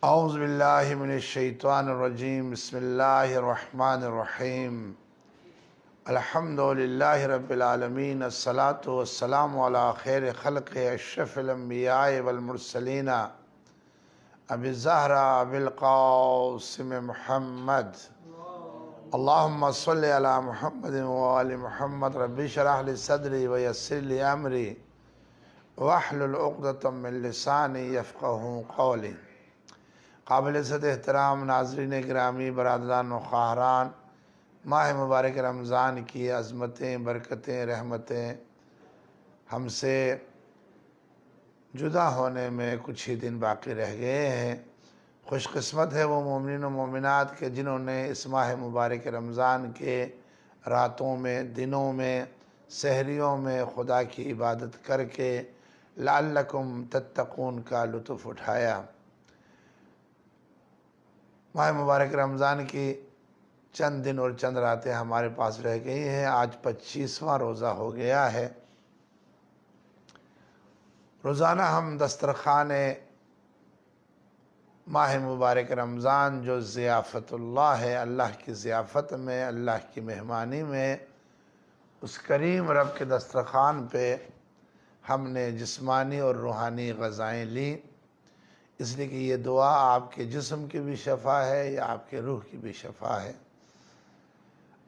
اعوذ باللہ من الشیطان الرجیم بسم اللہ الرحمن الرحیم الحمد للہ رب العالمین الصلاة والسلام علی خیر خلق اشرف الانبیاء والمرسلین ابی الزہرا ابی القاسم محمد اللہم صلی علی محمد وآل محمد رب اشرح لی صدری ویسر لی امری واحلل عقدۃ من لسانی یفقہوا قولی۔ قابل عزت احترام ناظرین گرامی، برادران و خواہران، ماہ مبارک رمضان کی عظمتیں، برکتیں، رحمتیں ہم سے جدا ہونے میں کچھ ہی دن باقی رہ گئے ہیں۔ خوش قسمت ہے وہ مومنین و مومنات کہ جنہوں نے اس ماہ مبارک رمضان کے راتوں میں، دنوں میں، سحریوں میں خدا کی عبادت کر کے لعلکم تتقون کا لطف اٹھایا۔ ماہ مبارک رمضان کی چند دن اور چند راتیں ہمارے پاس رہ گئی ہیں۔ آج 25واں روزہ ہو گیا ہے۔ روزانہ ہم دسترخوان ماہ مبارک رمضان جو ضیافت اللہ ہے، اللہ کی ضیافت میں، اللہ کی مہمانی میں، اس کریم رب کے دسترخوان پہ ہم نے جسمانی اور روحانی غذائیں لیں، اس لیے کہ یہ دعا آپ کے جسم کی بھی شفا ہے یا آپ کے روح کی بھی شفا ہے۔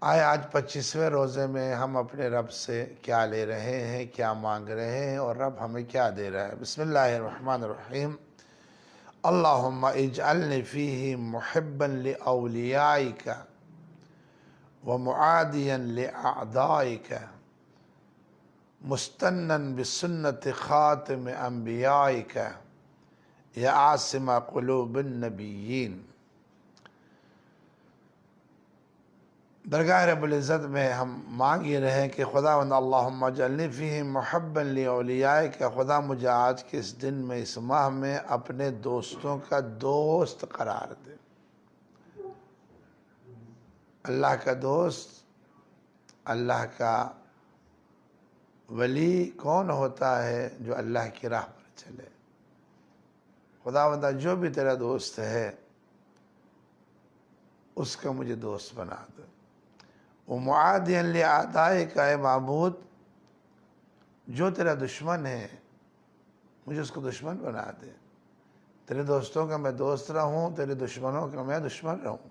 آئے آج 25ویں روزے میں ہم اپنے رب سے کیا لے رہے ہیں، کیا مانگ رہے ہیں اور رب ہمیں کیا دے رہا ہے۔ بسم اللہ الرحمن الرحیم۔ اللہم اجعلنی فیہ محبا لأولیائک ومعادیا لأعدائک مستنا بسنت خاتم انبیائک یا عاصم قلوب النبیین۔ درگاہ رب العزت میں ہم مانگ یہ رہے کہ خداوند اللہم اجعلنی فیہ محبا لأولیائک، خدا مجھے آج کے اس دن میں، اس ماہ میں اپنے دوستوں کا دوست قرار دے۔ اللہ کا دوست، اللہ کا ولی کون ہوتا ہے؟ جو اللہ کی راہ پر چلے۔ خداوندہ جو بھی تیرا دوست ہے اس کا مجھے دوست بنا دے۔ ومعادیا لأعدائک، اے معبود جو تیرا دشمن ہے مجھے اس کو دشمن بنا دے۔ تیرے دوستوں کا میں دوست رہوں، تیرے دشمنوں کا میں دشمن رہوں۔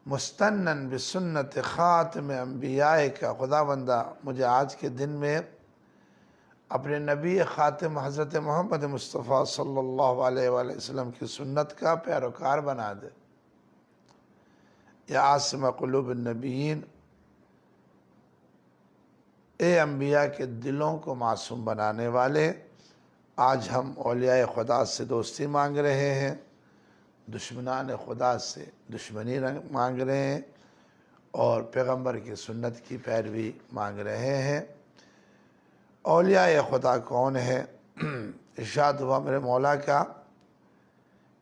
مستنا بسنت خاتم انبیائک، خداوندہ مجھے آج کے دن میں اپنے نبی خاتم حضرت محمد مصطفیٰ صلی اللہ علیہ وآلہ وسلم کی سنت کا پیروکار بنا دے۔ یا عاصم قلوب النبیین، اے انبیاء کے دلوں کو معصوم بنانے والے، آج ہم اولیاء خدا سے دوستی مانگ رہے ہیں، دشمنان خدا سے دشمنی مانگ رہے ہیں اور پیغمبر کی سنت کی پیروی مانگ رہے ہیں۔ اولیاء خدا کون ہے؟ ارشاد ہوا میرے مولا کا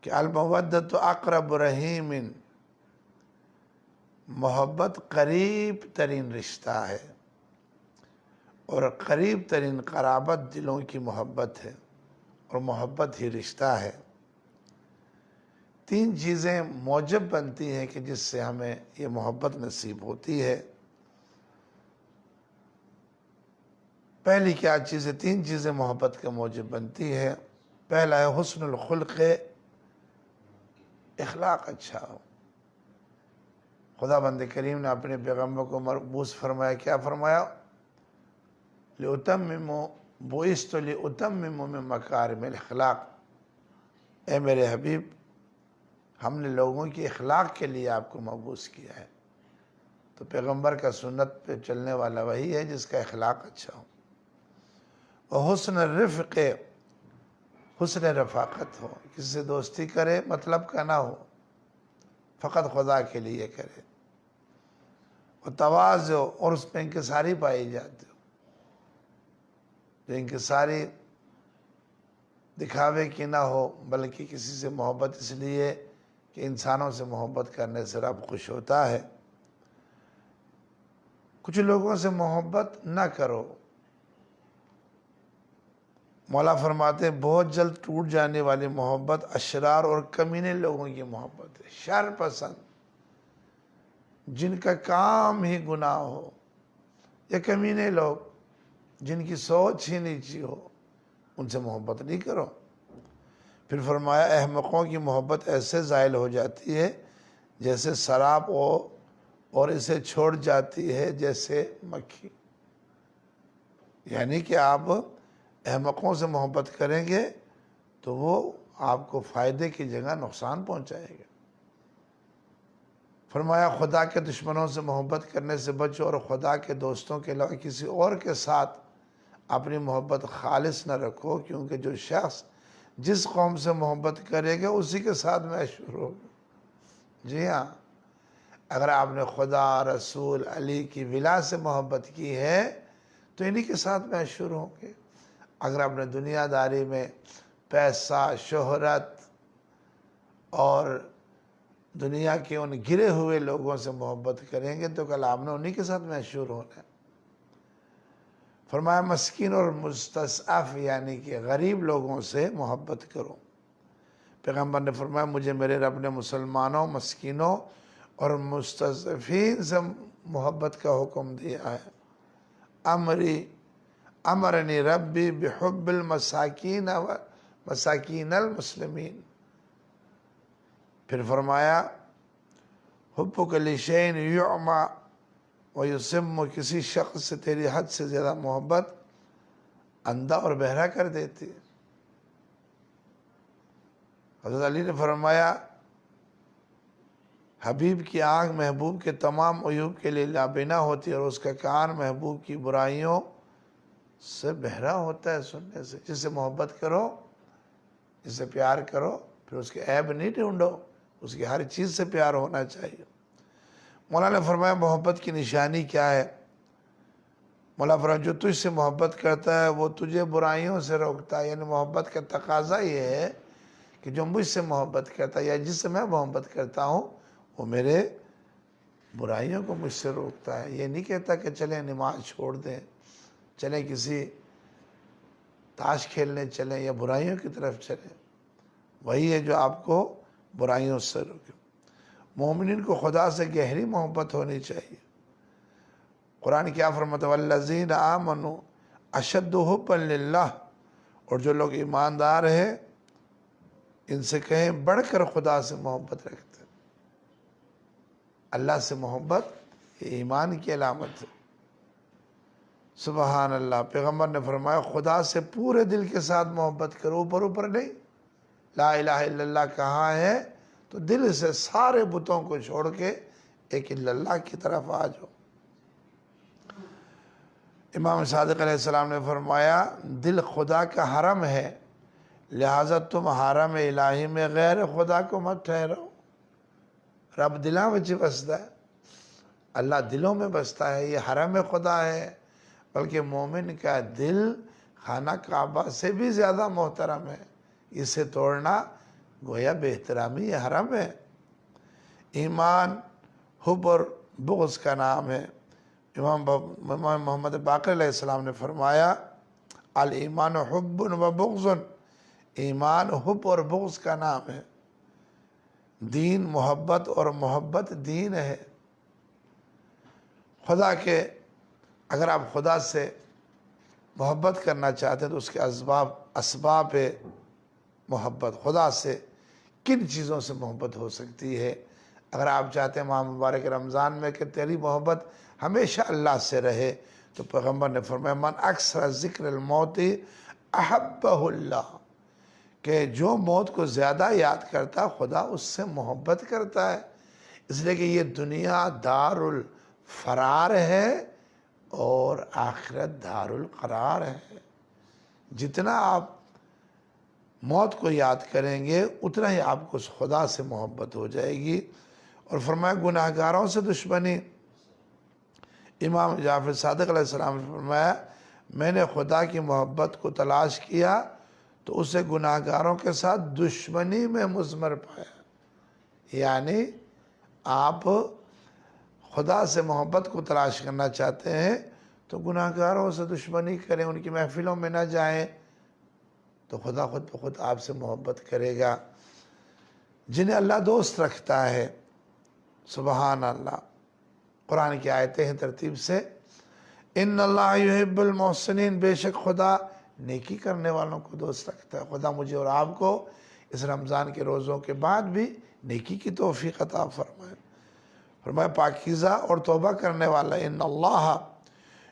کہ المودۃ اقرب رحیم، محبت قریب ترین رشتہ ہے اور قریب ترین قرابت دلوں کی محبت ہے اور محبت ہی رشتہ ہے۔ تین چیزیں موجب بنتی ہیں کہ جس سے ہمیں یہ محبت نصیب ہوتی ہے۔ پہلی کیا چیزیں؟ تین چیزیں محبت کے موجب بنتی ہے۔ پہلا ہے حسن الخلق، اخلاق اچھا ہو۔ خدا بند کریم نے اپنے پیغمبر کو مبعوث فرمایا، کیا فرمایا؟ بُعِثْتُ لِأُتَمِّمَ مِن مَكَارِمِ الْأَخْلَاقِ، اے میرے حبیب ہم نے لوگوں کی اخلاق کے لیے آپ کو مبعوث کیا ہے۔ تو پیغمبر کا سنت پہ چلنے والا وہی ہے جس کا اخلاق اچھا ہو۔ وحسن الرفق، حسن رفاقت ہو، کسی سے دوستی کرے مطلب کا نہ ہو، فقط خدا کے لیے کرے۔ تواضع، اور اس میں انکساری پائی جاتی ہو، جو انکساری دکھاوے کی نہ ہو بلکہ کسی سے محبت اس لیے کہ انسانوں سے محبت کرنے سے رب خوش ہوتا ہے۔ کچھ لوگوں سے محبت نہ کرو، مولا فرماتے ہیں بہت جلد ٹوٹ جانے والی محبت اشرار اور کمینے لوگوں کی محبت ہے، شر پسند، جن کا کام ہی گناہ ہو، یا کمینے لوگ جن کی سوچ ہی نیچی ہو، ان سے محبت نہیں کرو۔ پھر فرمایا احمقوں کی محبت ایسے زائل ہو جاتی ہے جیسے سراب ہو، اور اسے چھوڑ جاتی ہے جیسے مکھی۔ یعنی کہ آپ احمقوں سے محبت کریں گے تو وہ آپ کو فائدے کی جگہ نقصان پہنچائے گا۔ فرمایا خدا کے دشمنوں سے محبت کرنے سے بچو، اور خدا کے دوستوں کے علاوہ کسی اور کے ساتھ اپنی محبت خالص نہ رکھو، کیونکہ جو شخص جس قوم سے محبت کرے گا اسی کے ساتھ محشور ہوگا۔ جی ہاں، اگر آپ نے خدا، رسول، علی کی ولا سے محبت کی ہے تو انہی کے ساتھ محشور ہوں گے۔ اگر آپ نے دنیا داری میں پیسہ، شہرت اور دنیا کے ان گرے ہوئے لوگوں سے محبت کریں گے تو کل آپ نے انہی کے ساتھ محشور ہونا ہے۔ فرمایا مسکین اور مستضعف یعنی کہ غریب لوگوں سے محبت کرو۔ پیغمبر نے فرمایا مجھے میرے رب نے مسلمانوں، مسکینوں اور مستضعفین سے محبت کا حکم دیا ہے۔ امرنی ربی بحب المساکین و مساکین المسلمین۔ پھر فرمایا حبک لشیء یعمی و یسم، کسی شخص سے تیری حد سے زیادہ محبت اندھا اور بہرا کر دیتی ہے۔ حضرت علی نے فرمایا حبیب کی آنکھ محبوب کے تمام عیوب کے لیے لابینا ہوتی ہے، اور اس کا کان محبوب کی برائیوں سے بہرا ہوتا ہے سننے سے۔ جس سے محبت کرو، جس سے پیار کرو، پھر اس کے عیب نہیں ڈھونڈو، اس کی ہر چیز سے پیار ہونا چاہیے۔ مولا نے فرمایا محبت کی نشانی کیا ہے؟ مولا فرمایا جو تجھ سے محبت کرتا ہے وہ تجھے برائیوں سے روکتا ہے۔ یعنی محبت کا تقاضا یہ ہے کہ جو مجھ سے محبت کرتا ہے یا جس سے میں محبت کرتا ہوں وہ میرے برائیوں کو مجھ سے روکتا ہے۔ یہ نہیں کہتا کہ چلیں نماز چھوڑ دیں، چلیں کسی تاش کھیلنے چلیں یا برائیوں کی طرف چلیں، وہی ہے جو آپ کو برائیوں سے روکے۔ مومنین کو خدا سے گہری محبت ہونی چاہیے۔ قرآن کیا فرماتا ہے والذین آمنوا اشد حبا للہ، اور جو لوگ ایماندار ہیں ان سے کہیں بڑھ کر خدا سے محبت رکھتے ہیں۔ اللہ سے محبت یہ ایمان کی علامت ہے۔ سبحان اللہ۔ پیغمبر نے فرمایا خدا سے پورے دل کے ساتھ محبت کرو، اوپر اوپر نہیں۔ لا الہ الا اللہ کہاں ہے تو دل سے سارے بتوں کو چھوڑ کے ایک الا اللہ کی طرف آ جاؤ۔ امام صادق علیہ السلام نے فرمایا دل خدا کا حرم ہے، لہٰذا تم حرم الہی میں غیر خدا کو مت ٹھہراؤ۔ رب دلاں وچ بستا ہے، اللہ دلوں میں بستا ہے، یہ حرم خدا ہے۔ بلکہ مومن کا دل خانہ کعبہ سے بھی زیادہ محترم ہے، اسے توڑنا گویا بے احترامی، یہ حرم ہے۔ ایمان حب اور بغض کا نام ہے۔ امام محمد باقر علیہ السلام نے فرمایا الایمان حب و بغض، ایمان حب اور بغض کا نام ہے۔ دین محبت اور محبت دین ہے۔ خدا کے اگر آپ خدا سے محبت کرنا چاہتے ہیں تو اس کے اسباب محبت، خدا سے کن چیزوں سے محبت ہو سکتی ہے؟ اگر آپ چاہتے ہیں ماہ مبارک رمضان میں کہ تیری محبت ہمیشہ اللہ سے رہے تو پیغمبر نے فرمایا من اکثر ذکر الموت احبہ اللہ، کہ جو موت کو زیادہ یاد کرتا خدا اس سے محبت کرتا ہے۔ اس لیے کہ یہ دنیا دار الفرار ہے اور آخرت دار القرار ہے۔ جتنا آپ موت کو یاد کریں گے اتنا ہی آپ کو اس خدا سے محبت ہو جائے گی۔ اور فرمایا گناہگاروں سے دشمنی، امام جعفر صادق علیہ السلام نے فرمایا میں نے خدا کی محبت کو تلاش کیا تو اسے گناہگاروں کے ساتھ دشمنی میں مضمر پایا۔ یعنی آپ خدا سے محبت کو تلاش کرنا چاہتے ہیں تو گناہگاروں سے دشمنی کریں، ان کی محفلوں میں نہ جائیں، تو خدا خود بخود آپ سے محبت کرے گا۔ جنہیں اللہ دوست رکھتا ہے، سبحان اللہ، قرآن کی آیتیں ہیں ترتیب سے، ان اللہ یحب المحسنین، بے شک خدا نیکی کرنے والوں کو دوست رکھتا ہے۔ خدا مجھے اور آپ کو اس رمضان کے روزوں کے بعد بھی نیکی کی توفیق عطا فرمائے۔ فرمایا پاکیزہ اور توبہ کرنے والا، ان اللہ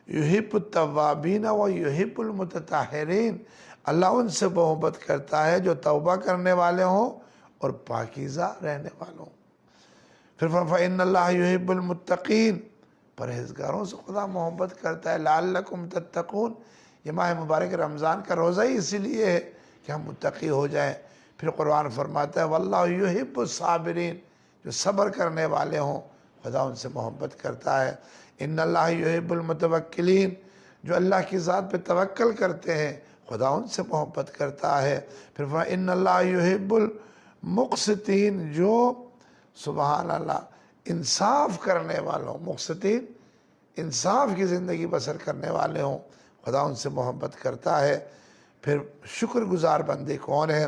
یحب التوابین و یحب المتطہرین، اللہ ان سے محبت کرتا ہے جو توبہ کرنے والے ہوں اور پاکیزہ رہنے والوں۔ پھر فرمایا ان اللہ یحب المتقین، پرہیزگاروں سے خدا محبت کرتا ہے۔ لعلکم تتقون، یہ ماہ مبارک رمضان کا روزہ ہی اسی لیے ہے کہ ہم متقی ہو جائیں۔ پھر قرآن فرماتا ہے واللہ یحب الصابرین، جو صبر کرنے والے ہوں خدا ان سے محبت کرتا ہے۔ ان اللہ یحب المتوکلین، جو اللہ کی ذات پہ توکل کرتے ہیں خدا ان سے محبت کرتا ہے۔ پھر فرمایا ان اللہ یحب المقسطین، جو سبحان اللہ انصاف کرنے والوں، مقسطین انصاف کی زندگی بسر کرنے والے ہوں خدا ان سے محبت کرتا ہے۔ پھر شکر گزار بندے کون ہیں؟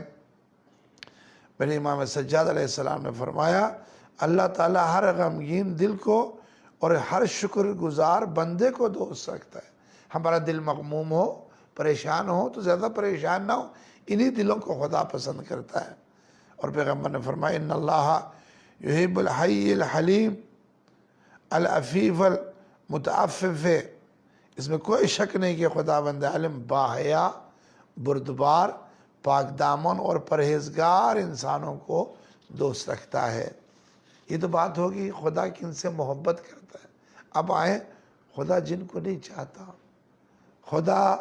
میرے امام سجاد علیہ السلام نے فرمایا اللہ تعالیٰ ہر غمگین دل کو اور ہر شکر گزار بندے کو دوست رکھتا ہے۔ ہمارا دل مغموم ہو، پریشان ہو تو زیادہ پریشان نہ ہو، انہی دلوں کو خدا پسند کرتا ہے۔ اور پیغمبر نے فرمایا ان اللہ یحب الحی الحلیم العفیف المتعفف، اس میں کوئی شک نہیں کہ خدا بند عالم باحیا، بردبار، پاک دامن اور پرہیزگار انسانوں کو دوست رکھتا ہے۔ یہ تو بات ہوگی خدا کن سے محبت کرتا ہے۔ اب آئیں خدا جن کو نہیں چاہتا، خدا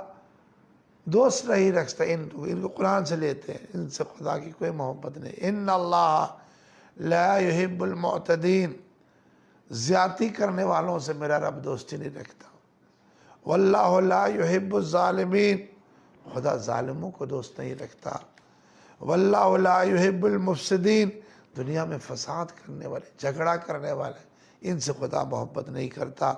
دوست نہیں رکھتا، ان کو قرآن سے لیتے ہیں، ان سے خدا کی کوئی محبت نہیں۔ ان اللہ لا یحب المعتدین، زیادتی کرنے والوں سے میرا رب دوستی نہیں رکھتا۔ واللہ لا یحب الظالمین، خدا ظالموں کو دوست نہیں رکھتا۔ واللہ لا یحب المفسدین، دنیا میں فساد کرنے والے، جھگڑا کرنے والے، ان سے خدا محبت نہیں کرتا۔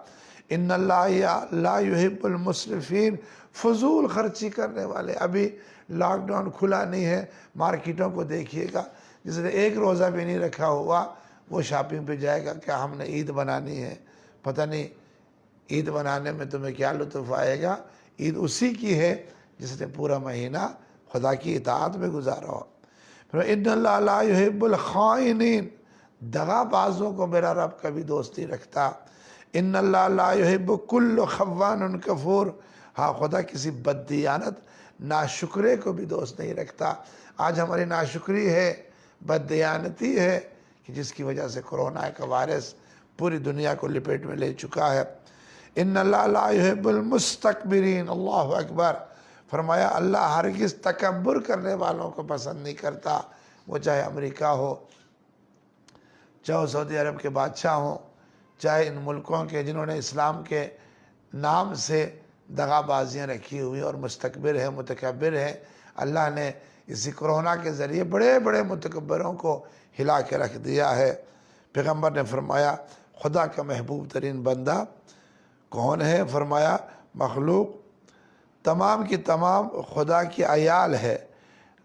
ان اللہ لا یحب المسرفین، فضول خرچی کرنے والے۔ ابھی لاک ڈاؤن کھلا نہیں ہے، مارکیٹوں کو دیکھیے گا، جس نے ایک روزہ بھی نہیں رکھا ہوا وہ شاپنگ پہ جائے گا کہ ہم نے عید بنانی ہے۔ پتہ نہیں عید بنانے میں تمہیں کیا لطف آئے گا، عید اسی کی ہے جس نے پورا مہینہ خدا کی اطاعت میں گزارا ہو۔ پھر ان اللہ لا یحب الخائنین، دغا بازوں کو میرا رب کبھی دوست نہیں رکھتا۔ ان اللہ لا یحب کل خوان کفور، ہاں خدا کسی بددیانت ناشکرے کو بھی دوست نہیں رکھتا۔ آج ہماری ناشکری ہے، بددیانتی ہے کہ جس کی وجہ سے کرونا کا وائرس پوری دنیا کو لپیٹ میں لے چکا ہے۔ ان اللہ لا یحب المستکبرین، اللہ اکبر، فرمایا اللہ ہرگز تکبر کرنے والوں کو پسند نہیں کرتا، وہ چاہے امریکہ ہو، چاہے سعودی عرب کے بادشاہ ہوں، چاہے ان ملکوں کے جنہوں نے اسلام کے نام سے دغا بازیاں رکھی ہوئی اور مستکبر ہے، متکبر ہے۔ اللہ نے اسی کرونا کے ذریعے بڑے بڑے متکبروں کو ہلا کے رکھ دیا ہے۔ پیغمبر نے فرمایا خدا کا محبوب ترین بندہ کون ہے؟ فرمایا مخلوق تمام کی تمام خدا کی عیال ہے،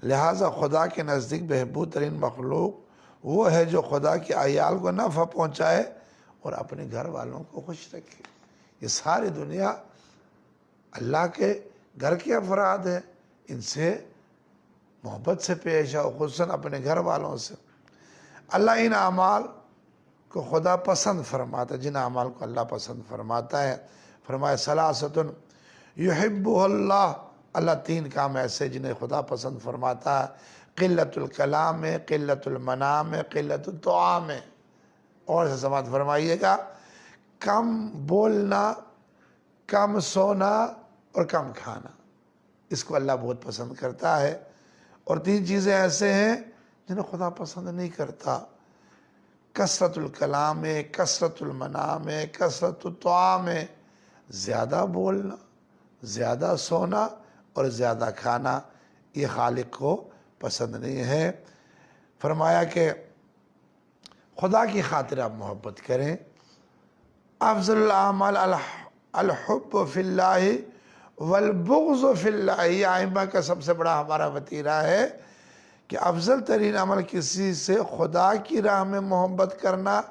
لہٰذا خدا کے نزدیک محبوب ترین مخلوق وہ ہے جو خدا کی عیال کو نفع پہنچائے اور اپنے گھر والوں کو خوش رکھے۔ یہ ساری دنیا اللہ کے گھر کے افراد ہیں، ان سے محبت سے پیش آؤ، خصوصاً اپنے گھر والوں سے۔ اللہ ان اعمال کو خدا پسند فرماتا ہے، جن اعمال کو اللہ پسند فرماتا ہے۔ فرمایا ثلاثۃ یحبہ اللہ، اللہ تین کام ایسے جنہیں خدا پسند فرماتا ہے، قلت الکلام، قلت المنام، قلت الطعام۔ اور سے سماعت فرمائیے گا، کم بولنا، کم سونا اور کم کھانا، اس کو اللہ بہت پسند کرتا ہے۔ اور تین چیزیں ایسے ہیں جنہیں خدا پسند نہیں کرتا، کثرت الکلام، کثرت المنام، کثرت الطعام، زیادہ بولنا، زیادہ سونا اور زیادہ کھانا، یہ خالق کو پسند نہیں ہے۔ فرمایا کہ خدا کی خاطر آپ محبت کریں۔ افضل الاعمال الحب فی اللہ والبغض فی اللہ، یہ ائمہ کا سب سے بڑا ہمارا وتیرہ ہے کہ افضل ترین عمل کسی سے خدا کی راہ میں محبت کرنا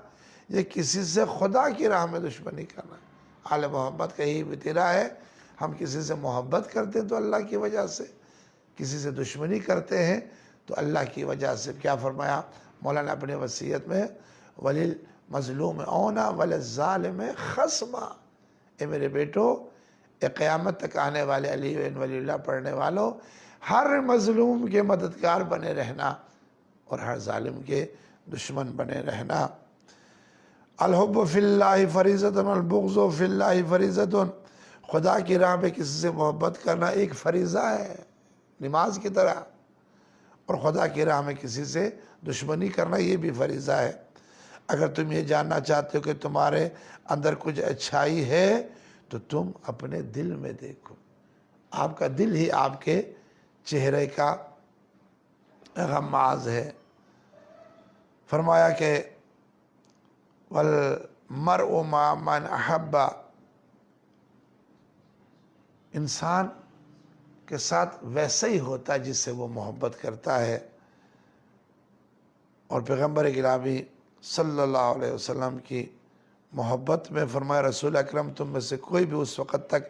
یا کسی سے خدا کی راہ میں دشمنی کرنا۔ اہل محبت کا یہی وتیرہ ہے، ہم کسی سے محبت کرتے ہیں تو اللہ کی وجہ سے، کسی سے دشمنی کرتے ہیں تو اللہ کی وجہ سے۔ کیا فرمایا مولانا اپنی وصیت میں، وَلِلْمَظْلُومِ عَوْنًا وَلِلظَّالِمِ خَصْمًا، اے میرے بیٹو، اے قیامت تک آنے والے علی ولی اللہ پڑھنے والوں، ہر مظلوم کے مددگار بنے رہنا اور ہر ظالم کے دشمن بنے رہنا۔ الحب فی اللہ فریضۃ والبغض فی اللہ فریضۃ، خدا کی راہ میں کسی سے محبت کرنا ایک فریضہ ہے نماز کی طرح، اور خدا کی راہ میں کسی سے دشمنی کرنا یہ بھی فریضہ ہے۔ اگر تم یہ جاننا چاہتے ہو کہ تمہارے اندر کچھ اچھائی ہے تو تم اپنے دل میں دیکھو، آپ کا دل ہی آپ کے چہرے کا غماز ہے۔ فرمایا کہ وَالْمَرْءُ مَعَ مَنْ أَحَبَّ، انسان کے ساتھ ویسا ہی ہوتا ہے جس سے وہ محبت کرتا ہے۔ اور پیغمبر گرامی صلی اللہ علیہ وسلم کی محبت میں فرمایا رسول اکرم تم میں سے کوئی بھی اس وقت تک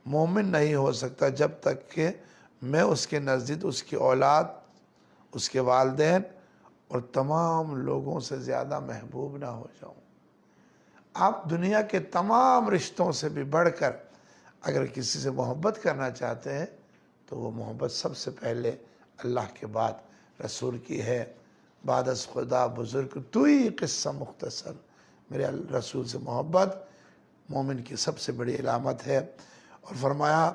مومن نہیں ہو سکتا جب تک کہ میں اس کے نزدیک اس کی اولاد، اس کے والدین اور تمام لوگوں سے زیادہ محبوب نہ ہو جاؤں۔ آپ دنیا کے تمام رشتوں سے بھی بڑھ کر اگر کسی سے محبت کرنا چاہتے ہیں تو وہ محبت سب سے پہلے اللہ کے بعد رسول کی ہے۔ بعد از خدا بزرگ تو ہی قصہ مختصر، میرے رسول سے محبت مومن کی سب سے بڑی علامت ہے۔ اور فرمایا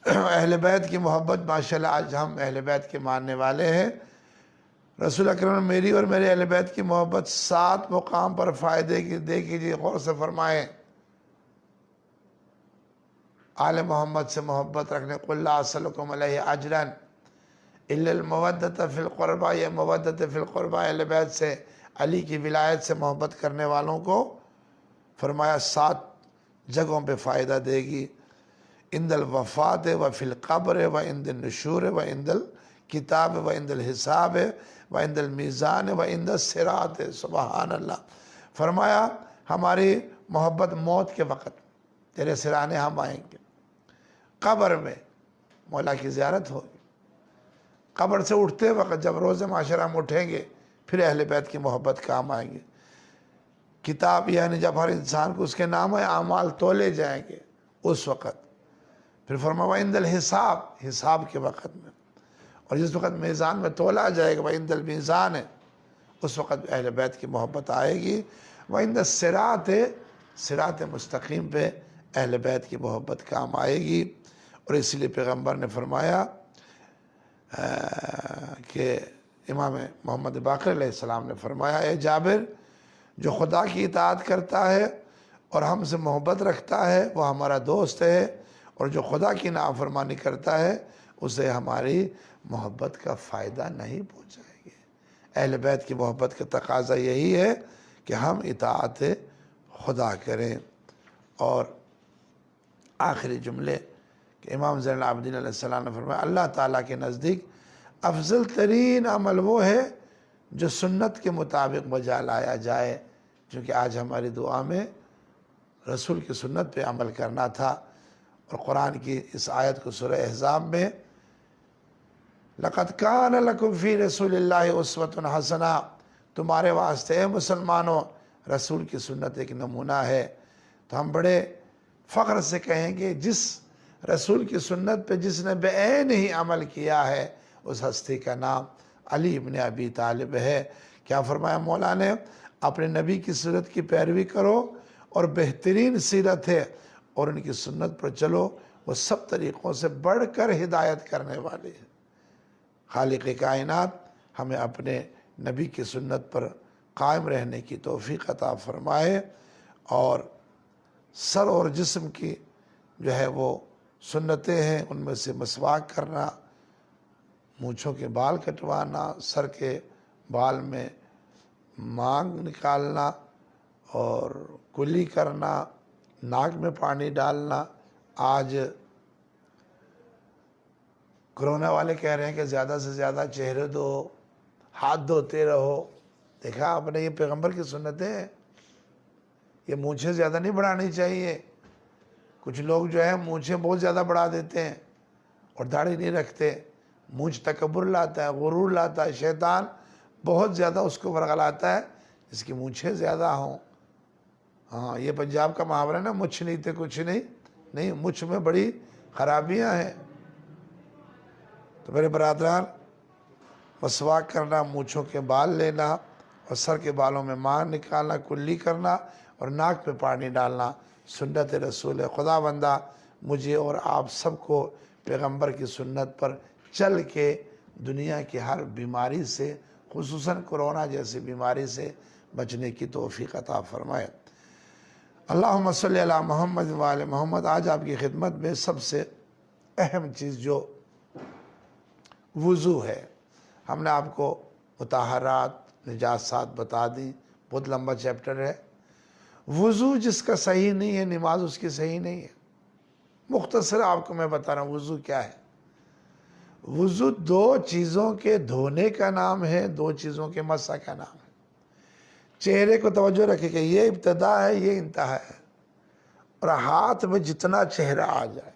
اہل بیت کی محبت، ماشاءاللہ آج ہم اہل بیت کے ماننے والے ہیں۔ رسول اکرم نے میری اور میرے اہل بیت کی محبت 7 مقام پر فائدے کی دے کیجئے، غور سے فرمائیں۔ آل محمد سے محبت رکھنے، قُلْ لَا أَسْأَلُكُمْ عَلَيْهِ أَجْرًا إِلَّا الْمَوَدَّةَ فِي الْقُرْبَى، یہ مودت فی القربہ اہل بیت سے، علی کی ولایت سے محبت کرنے والوں کو فرمایا 7 جگہوں پہ فائدہ دے گی، عند الوفات وفی القبر وعند النشور وعند الکتاب وعند الحساب وعند المیزان وعند الصراط۔ سبحان اللہ۔ فرمایا ہماری محبت موت کے وقت، تیرے سرانے ہم آئیں گے، قبر میں مولا کی زیارت ہوگی، قبر سے اٹھتے وقت جب روز معاشر ہم اٹھیں گے پھر اہل بیت کی محبت کام آئیں گے، کتاب یعنی جب ہر انسان کو اس کے نام اعمال تولے جائیں گے اس وقت، پھر فرمایا وعند الحساب، حساب کے وقت میں، اور جس وقت میزان میں تولا جائے گا وعند المیزان، اس وقت اہل بیت کی محبت آئے گی، وعند الصراط، صراط مستقیم پہ اہل بیت کی محبت کام آئے گی۔ اور اسی لیے پیغمبر نے فرمایا کہ امام محمد باقر علیہ السلام نے فرمایا اے جابر، جو خدا کی اطاعت کرتا ہے اور ہم سے محبت رکھتا ہے وہ ہمارا دوست ہے، اور جو خدا کی نافرمانی کرتا ہے اسے ہماری محبت کا فائدہ نہیں پہنچائے گی۔ اہل بیت کی محبت کا تقاضا یہی ہے کہ ہم اطاعت خدا کریں۔ اور آخری جملے کہ امام زین العابدین علیہ السلام نے فرمایا اللہ تعالیٰ کے نزدیک افضل ترین عمل وہ ہے جو سنت کے مطابق بجا لایا جائے، چونکہ آج ہماری دعا میں رسول کی سنت پہ عمل کرنا تھا۔ اور قرآن کی اس آیت کو سورہ احزاب میں لَقَدْ كَانَ لَكُمْ فِي رَسُولِ اللَّهِ أُسْوَةٌ حَسَنَةٌ، تمہارے واسطے اے مسلمانوں رسول کی سنت ایک نمونہ ہے۔ تو ہم بڑے فخر سے کہیں گے جس رسول کی سنت پہ جس نے بے عین ہی عمل کیا ہے اس ہستی کا نام علی ابن ابی طالب ہے۔ کیا فرمایا مولا نے، اپنے نبی کی سیرت کی پیروی کرو اور بہترین سیرت ہے اور ان کی سنت پر چلو، وہ سب طریقوں سے بڑھ کر ہدایت کرنے والی ہے۔ خالق کائنات ہمیں اپنے نبی کی سنت پر قائم رہنے کی توفیق عطا فرمائے، اور سر اور جسم کی جو ہے وہ سنتیں ہیں ان میں سے مسواک کرنا، مونچھوں کے بال کٹوانا، سر کے بال میں مانگ نکالنا اور کلی کرنا، ناک میں پانی ڈالنا۔ آج کرونا والے کہہ رہے ہیں کہ زیادہ سے زیادہ چہرے دو، ہاتھ دھوتے رہو. دیکھا آپ نے، یہ پیغمبر کی سنت ہے. یہ مونچھیں زیادہ نہیں بڑھانی چاہیے. کچھ لوگ جو ہے مونچھیں بہت زیادہ بڑھا دیتے ہیں اور داڑھی نہیں رکھتے. مونچھ تکبر لاتا ہے، غرور لاتا ہے. شیطان بہت زیادہ اس کو ورغلاتا ہے جس کی مونچھیں زیادہ ہوں. ہاں، یہ پنجاب کا محاورہ ہے نا، مچھ نہیں تے کچھ نہیں، مچھ میں بڑی خرابیاں ہیں. تو میرے برادران، مسواک کرنا، مونچھوں کے بال لینا اور سر کے بالوں میں مار نکالنا، کلی کرنا اور ناک پہ پانی ڈالنا سنت رسول ہے. خدا بندہ مجھے اور آپ سب کو پیغمبر کی سنت پر چل کے دنیا کی ہر بیماری سے، خصوصاً کرونا جیسی بیماری سے بچنے کی توفیق عطا فرمائے. اللہم صلی علی محمد وآل محمد. آج آپ کی خدمت میں سب سے اہم چیز جو وضو ہے. ہم نے آپ کو مطہرات، نجاسات بتا دی. بہت لمبا چیپٹر ہے. وضو جس کا صحیح نہیں ہے، نماز اس کی صحیح نہیں ہے. مختصر آپ کو میں بتا رہا ہوں وضو کیا ہے. وضو دو چیزوں کے دھونے کا نام ہے، دو چیزوں کے مسح کا نام ہے. چہرے کو توجہ رکھے کہ یہ ابتدا ہے، یہ انتہا ہے. اور ہاتھ میں جتنا چہرہ آ جائے،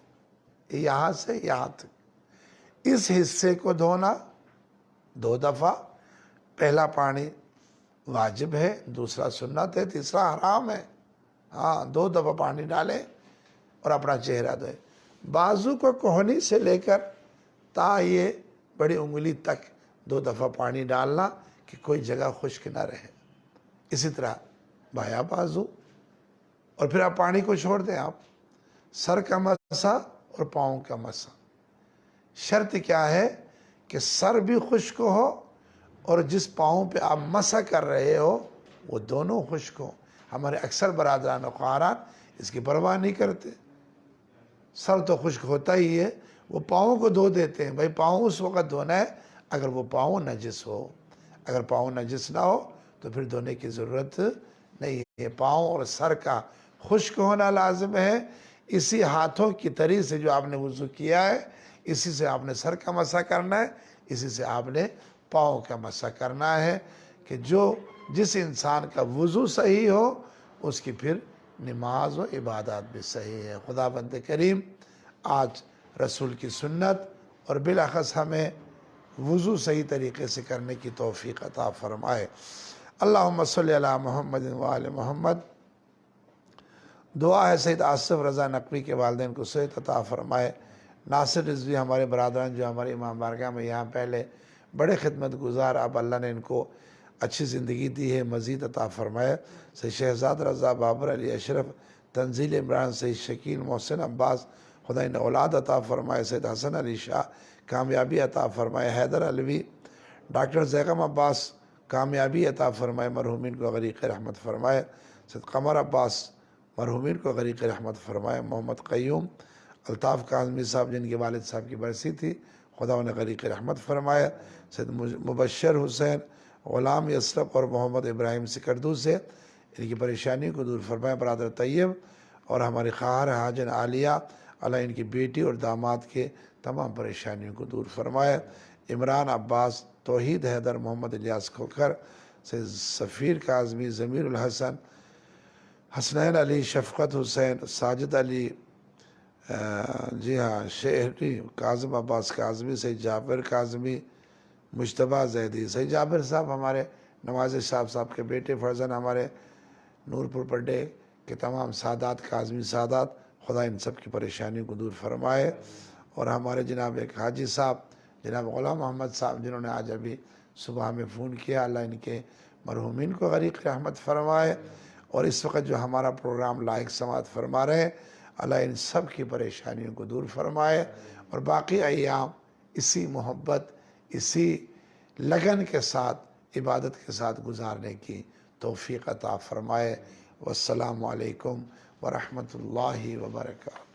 یہاں سے یہاں تک، اس حصے کو دھونا 2 دفعہ. پہلا پانی واجب ہے، دوسرا سنت ہے، تیسرا حرام ہے. ہاں، 2 دفعہ پانی ڈالیں اور اپنا چہرہ دھوئیں. بازو کو کوہنی سے لے کر تا یہ بڑی انگلی تک 2 دفعہ پانی ڈالنا کہ کوئی جگہ خشک نہ رہے. اسی طرح بایاں بازو. اور پھر آپ پانی کو چھوڑ دیں. آپ سر کا مسح اور پاؤں کا مسح. شرط کیا ہے کہ سر بھی خشک ہو اور جس پاؤں پہ آپ مسح کر رہے ہو وہ دونوں خشک ہو. ہمارے اکثر برادران و خواہران اس کی پرواہ نہیں کرتے. سر تو خشک ہوتا ہی ہے، وہ پاؤں کو دھو دیتے ہیں. بھائی پاؤں اس وقت دھونا ہے اگر وہ پاؤں نجس ہو. اگر پاؤں نجس نہ ہو تو پھر دھونے کی ضرورت نہیں ہے. پاؤں اور سر کا خشک ہونا لازم ہے. اسی ہاتھوں کی تری سے جو آپ نے وضو کیا ہے، اسی سے آپ نے سر کا مسح کرنا ہے، اسی سے آپ نے پاؤں کا مسح کرنا ہے. کہ جس انسان کا وضو صحیح ہو اس کی پھر نماز و عبادات بھی صحیح ہے. خدا بند کریم آج رسول کی سنت اور بالاخص ہمیں وضو صحیح طریقے سے کرنے کی توفیق عطا فرمائے. اللہم صلی علی محمد وآل محمد. دعا ہے سید آصف رضا نقوی کے والدین کو صحت عطا فرمائے. ناصر رضوی ہمارے برادران جو ہمارے امام بارگاہ میں یہاں پہلے بڑے خدمت گزار، اب اللہ نے ان کو اچھی زندگی دی ہے، مزید عطا فرمائے. سید شہزاد رضا، بابر علی اشرف، تنزیل عمران، سید شکیل، محسن عباس، خدا ان اولاد عطا فرمائے. سید حسن علی شاہ، کامیابی عطا فرمائے. حیدر علوی، ڈاکٹر زیغم عباس، کامیابی عطا فرمائے. مرحومین کو غریق رحمت فرمائے. سید قمر عباس، مرحومین کو غریق رحمت فرمائے. محمد قیوم، الطاف کاظمی صاحب جن کے والد صاحب کی برسی تھی، خدا انہیں غریق رحمت فرمائے. سید مبشر حسین، غلام یسرف اور محمد ابراہیم سکردو سے ان کی پریشانی کو دور فرمائے. برادر طیب اور ہماری خواہر حاجن عالیہ، اللہ ان کی بیٹی اور داماد کے تمام پریشانیوں کو دور فرمائے. عمران عباس، توحید حیدر، محمد الیاس کھوکھر، سید سفیر کاظمی، ضمیر الحسن، حسنین علی، شفقت حسین، ساجد علی، جی ہاں شہری، کاظم عباس کاظمی، سید جعفر کاظمی، مجتبہ زیدی. سید جعفر صاحب ہمارے نواز صاحب کے بیٹے. فرزند ہمارے نورپور پڈے کے تمام سادات، کاظمی سادات، خدا ان سب کی پریشانیوں کو دور فرمائے. اور ہمارے جناب ایک حاجی صاحب جناب غلام محمد صاحب جنہوں نے آج ابھی صبح میں فون کیا، اللہ ان کے مرحومین کو غریق رحمت فرمائے. اور اس وقت جو ہمارا پروگرام لائق سماعت فرما رہے ہیں، اللہ ان سب کی پریشانیوں کو دور فرمائے اور باقی ایام اسی محبت، اسی لگن کے ساتھ، عبادت کے ساتھ گزارنے کی توفیق عطا فرمائے. والسلام علیکم ورحمۃ اللہ وبرکاتہ.